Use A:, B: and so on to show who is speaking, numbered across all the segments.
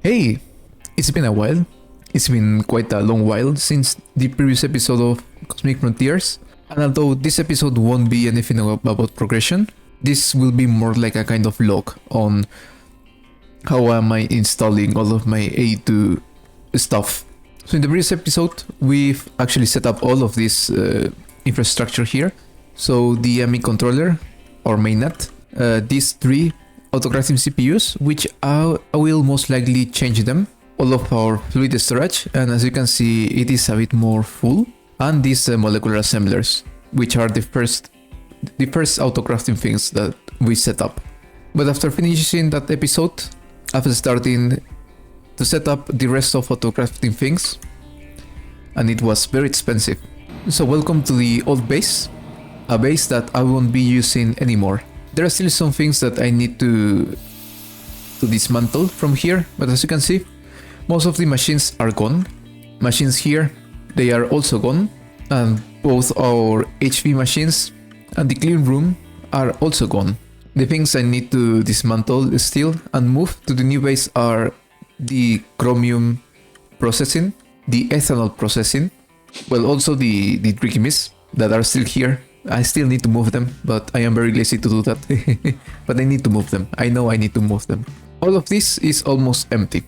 A: Hey, it's been a while. It's been quite a long while since the previous episode of Cosmic Frontiers. And although this episode won't be anything about progression, this will be more like a kind of log on how am I installing all of my AE2 stuff. So in the previous episode, we've actually set up all of this infrastructure here. So the ME controller or mainnet, these three Autocrafting CPUs, which I will most likely change them, all of our fluid storage, and as you can see it is a bit more full, and these molecular assemblers, which are the first Autocrafting things that we set up. But after finishing that episode, I've started to set up the rest of Autocrafting things, and it was very expensive. So welcome to the old base, a base that I won't be using anymore. There are still some things that I need to dismantle from here, but as you can see, most of the machines are gone. Machines here, they are also gone, and both our HV machines and the clean room are also gone. The things I need to dismantle still and move to the new base are the chromium processing, the ethanol processing, well, also the trichimis that are still here. I still need to move them, but I am very lazy to do that. But I need to move them. I know I need to move them. All of this is almost empty.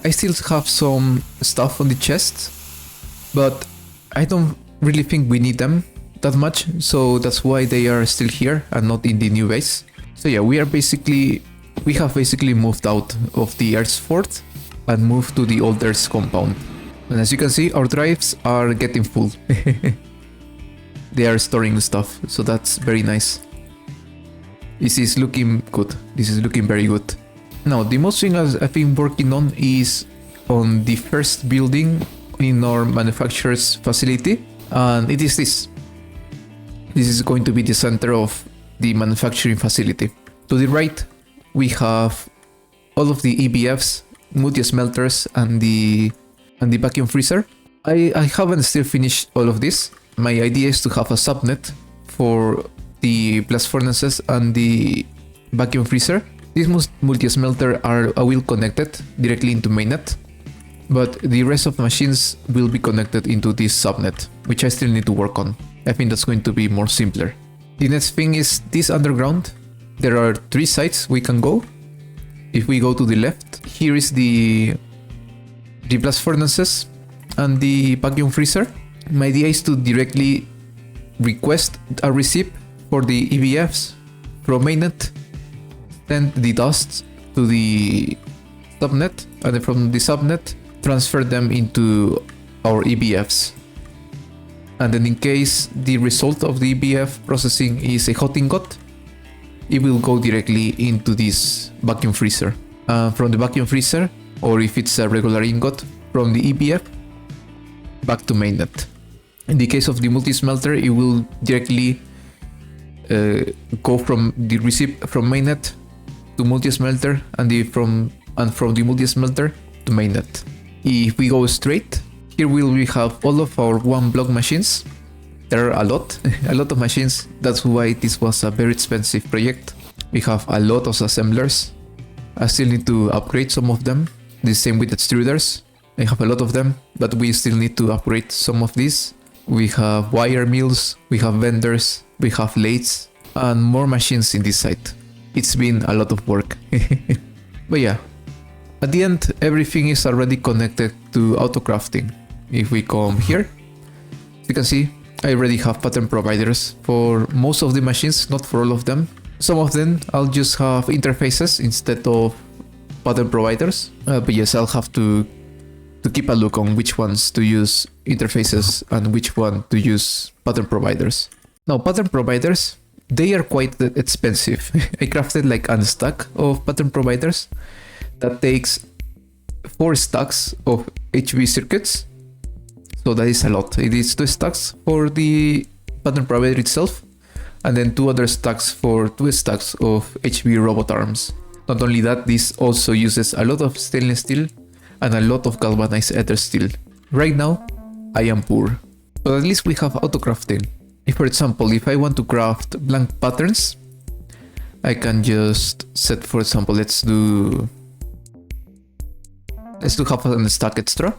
A: I still have some stuff on the chest, but I don't really think we need them that much, so that's why they are still here and not in the new base. So yeah, we have basically moved out of the Earth's fort and moved to the old Earth's compound. And as you can see, our drives are getting full. They are storing stuff, so that's very nice. This is looking good. This is looking very good. Now, the most thing I've been working on is on the first building in our manufacturer's facility, and it is this. This is going to be the center of the manufacturing facility. To the right, we have all of the EBFs, multi-smelters, and the vacuum freezer. I haven't still finished all of this. My idea is to have a subnet for the blast furnaces and the vacuum freezer. These multi-smelter are will connected directly into mainnet, but the rest of the machines will be connected into this subnet, which I still need to work on. I think that's going to be more simpler. The next thing is this underground. There are 3 sites we can go. If we go to the left, here is the blast furnaces and the vacuum freezer. My idea is to directly request a receipt for the EBFs from mainnet, send the dust to the subnet, and then from the subnet transfer them into our EBFs. And then in case the result of the EBF processing is a hot ingot, it will go directly into this vacuum freezer. From the vacuum freezer, or if it's a regular ingot, from the EBF back to mainnet. In the case of the multi-smelter, it will directly go from the receipt from mainnet to multi-smelter, and from the multi-smelter to mainnet. If we go straight, here we have all of our 1-block machines. There are a lot of machines. That's why this was a very expensive project. We have a lot of assemblers. I still need to upgrade some of them. The same with extruders. I have a lot of them, but we still need to upgrade some of these. We have wire mills, we have vendors, we have lathes, and more machines in this site. It's been a lot of work. But yeah, at the end, everything is already connected to Autocrafting. If we come here, you can see I already have pattern providers for most of the machines, not for all of them. Some of them I'll just have interfaces instead of pattern providers. But yes, I'll have to keep a look on which ones to use interfaces and which one to use pattern providers. Now, pattern providers, they are quite expensive. I crafted like a stack of pattern providers that takes 4 stacks of HV circuits. So that is a lot. It is 2 stacks for the pattern provider itself, and then 2 other stacks for 2 stacks of HV robot arms. Not only that, this also uses a lot of stainless steel and a lot of galvanized ether steel. Right now, I am poor, but at least we have Autocrafting. If, for example, if I want to craft blank patterns, I can just set, for example, let's do Let's do half a stack extra.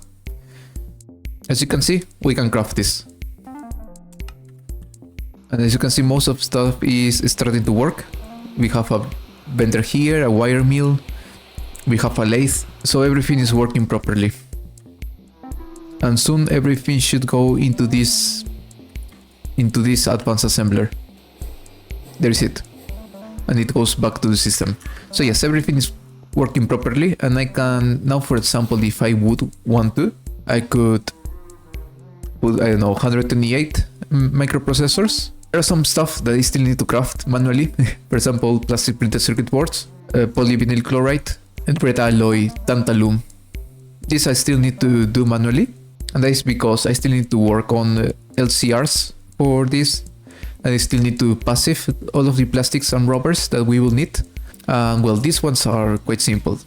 A: As you can see, we can craft this. And as you can see, most of stuff is starting to work. We have a bender here, a wire mill, we have a lathe, so everything is working properly. And soon everything should go into this advanced assembler. There's it. And it goes back to the system. So yes, everything is working properly, and I can now, for example, if I would want to, I could put, I don't know, 128 microprocessors. There are some stuff that I still need to craft manually. For example, plastic printed circuit boards, polyvinyl chloride, and red alloy tantalum. This I still need to do manually, and that is because I still need to work on LCRs for this, and I still need to passive all of the plastics and rubbers that we will need. Well, these ones are quite simple.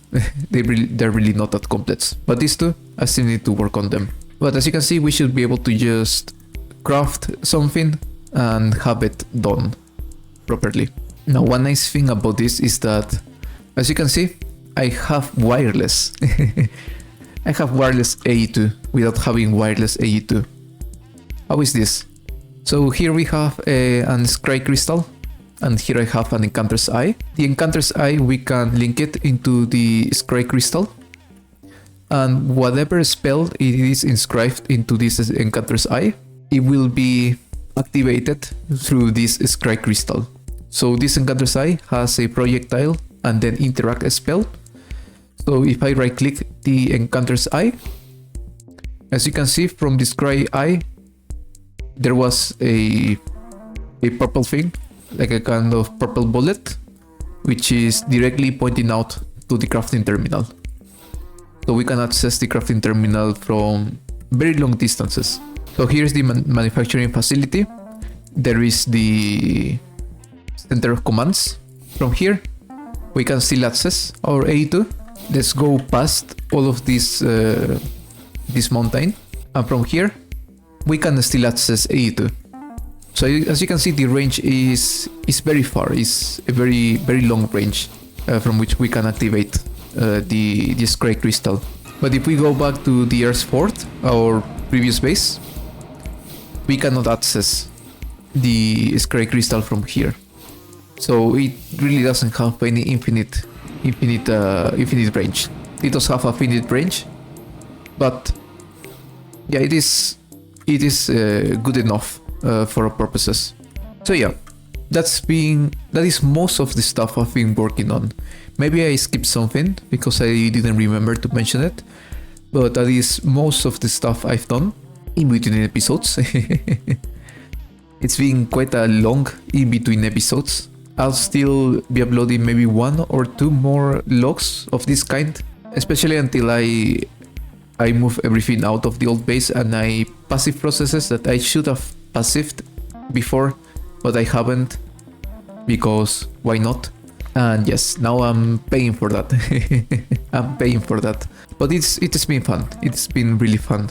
A: They're really not that complex, but these two, I still need to work on them. But as you can see, we should be able to just craft something and have it done properly. Now, one nice thing about this is that, as you can see, I have wireless. I have wireless AE2 without having wireless AE2. How is this? So here we have an scry crystal, and here I have an Encanter's Eye. The Encanter's Eye, we can link it into the scry crystal, and whatever spell it is inscribed into this Encanter's Eye, it will be activated through this scry crystal. So this Encanter's Eye has a projectile and then interact spell. So if I right click the Encanter's Eye, as you can see from the scry eye, there was a purple thing, like a kind of purple bullet, which is directly pointing out to the crafting terminal. So we can access the crafting terminal from very long distances. So here's the manufacturing facility. There is the center of commands. From here, we can still access our AE2. Let's go past all of this mountain, and from here, we can still access AE2. So as you can see, the range is very far. It's a very long range from which we can activate the scry crystal. But if we go back to the Earth Fort, our previous base, we cannot access the scry crystal from here. So it really doesn't have any infinite range. It does have a finite range, but yeah, it is good enough for our purposes. So yeah, that is most of the stuff I've been working on. Maybe I skipped something because I didn't remember to mention it, but that is most of the stuff I've done in between episodes. It's been quite a long in between episodes. I'll still be uploading maybe 1 or 2 more logs of this kind, especially until I move everything out of the old base and I passive processes that I should have passived before, but I haven't, because why not? And yes, now I'm paying for that. I'm paying for that. But it's been fun. It's been really fun.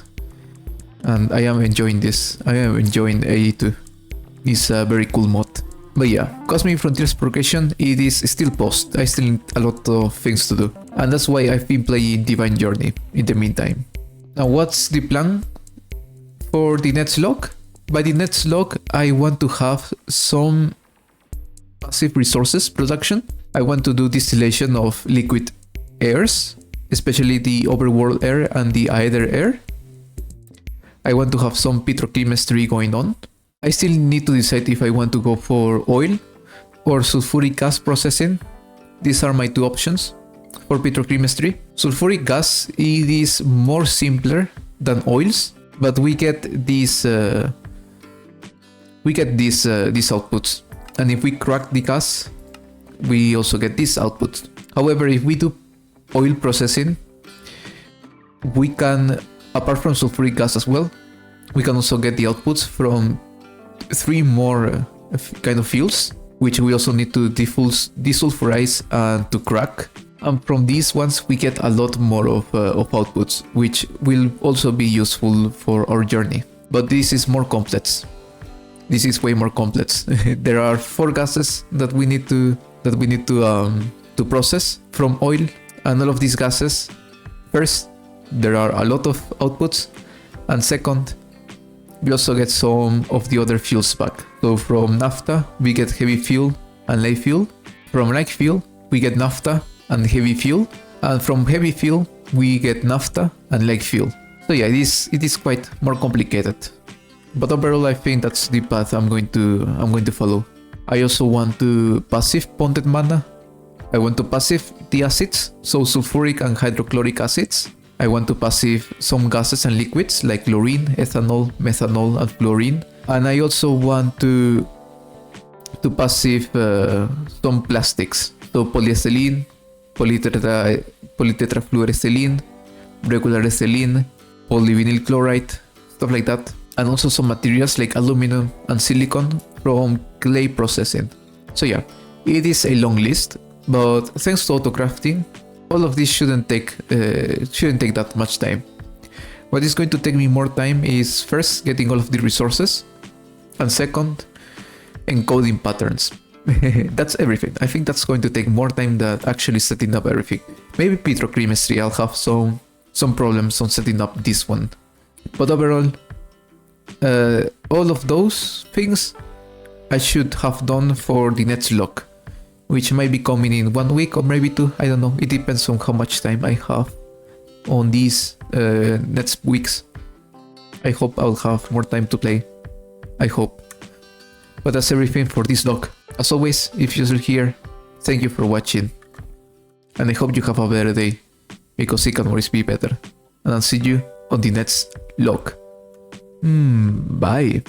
A: And I am enjoying this. I am enjoying AE2. It's a very cool mod. But yeah, Cosmic Frontiers progression, it is still post. I still need a lot of things to do. And that's why I've been playing Divine Journey in the meantime. Now what's the plan for the next log? By the next log, I want to have some passive resources production. I want to do distillation of liquid airs, especially the overworld air and the Aether air. I want to have some petrochemistry going on. I still need to decide if I want to go for oil or sulfuric gas processing. These are my 2 options for petrochemistry. Sulfuric gas, it is more simpler than oils, but we get these outputs, and if we crack the gas, we also get this output. However, if we do oil processing, we can, apart from sulfuric gas as well, we can also get the outputs from 3 more kind of fuels, which we also need to desulfurize and to crack. And from these ones, we get a lot more of outputs, which will also be useful for our journey. But this is more complex. This is way more complex. There are 4 gases that we need to process from oil, and all of these gases, first there are a lot of outputs, and second, we also get some of the other fuels back. So from naphtha, we get heavy fuel and light fuel. From light fuel, we get naphtha and heavy fuel. And from heavy fuel, we get naphtha and light fuel. So yeah, it is quite more complicated. But overall, I think that's the path I'm going to follow. I also want to passive bonded mana. I want to passive the acids, so sulfuric and hydrochloric acids. I want to passive some gases and liquids like chlorine, ethanol, methanol, and fluorine. And I also want to passive some plastics, so polyethylene, polytetrafluoroethylene, regular ethylene, polyvinyl chloride, stuff like that. And also some materials like aluminum and silicon from clay processing. So yeah, it is a long list, but thanks to Autocrafting, all of this shouldn't take that much time. What is going to take me more time is first getting all of the resources, and second, encoding patterns. That's everything. I think that's going to take more time than actually setting up everything. Maybe petrochemistry, I'll have some problems on setting up this one. But overall, all of those things I should have done for the next log, which might be coming in 1 week or maybe 2, I don't know. It depends on how much time I have on these next weeks. I hope I'll have more time to play. I hope. But that's everything for this log. As always, if you're still here, thank you for watching. And I hope you have a better day, because it can always be better. And I'll see you on the next log. Bye.